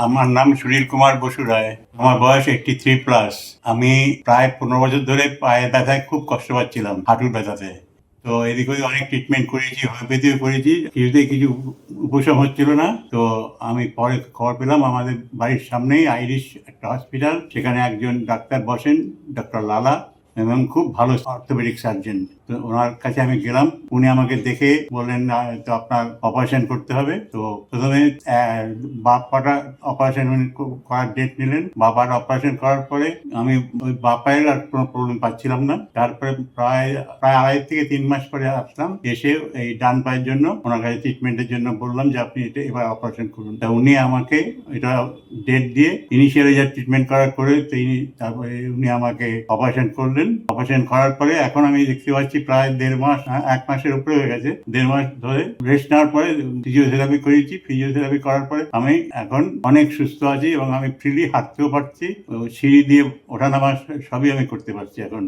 আমার নাম সুনীল কুমার বসু রায়। আমার বয়স 83+। আমি প্রায় 15 বছর ধরে পায়ে ব্যথায় খুব কষ্ট পাচ্ছিলাম, হাঁটুর ব্যথাতে। তো এদিক ওদিক অনেক ট্রিটমেন্ট করেছি, হোমিওপ্যাথিও করেছি, কিছুতেই কিছু উপশম হচ্ছিল না। তো আমি পরে খবর পেলাম আমাদের বাড়ির সামনেই আইরিশ একটা হসপিটাল, সেখানে একজন ডাক্তার বসেন, ডক্টর লালা, এবং খুব ভালো অর্থোপেডিক সার্জন। তো ওনার কাছে আমি গেলাম, উনি আমাকে দেখে বললেন, তো আপনার অপারেশন করতে হবে। তো প্রথমে বাঁ পাটা অপারেশন করার ডেট নিলেন। বাঁ পাটা অপারেশন করার পরে আমি ওই বাঁ পায়ের আর কোনো প্রবলেম পাচ্ছিলাম না। তারপরে প্রায় প্রায় 2.5 থেকে 3 মাস পরে আসলাম, এসে এই ডান পায়ের জন্য ওনার কাছে ট্রিটমেন্টের জন্য বললাম যে আপনি এটা এবার অপারেশন করুন। তা উনি আমাকে এটা ডেট দিয়ে ইনিশিয়ালি যা ট্রিটমেন্ট করার করে তিনি তারপরে উনি আমাকে অপারেশন করলেন। অপারেশন করার পরে এখন আমি দেখতে পাচ্ছি প্রায় 1.5 মাস, 1 মাসের উপরে হয়ে গেছে। 1.5 মাস ধরে রেস্ট নেওয়ার পরে ফিজিওথেরাপি করেছি। ফিজিওথেরাপি করার পরে আমি এখন অনেক সুস্থ আছি এবং আমি ফ্রিলি হাঁটতেও পারছি, সিঁড়ি দিয়ে ওঠা নামা সবই আমি করতে পারছি এখন।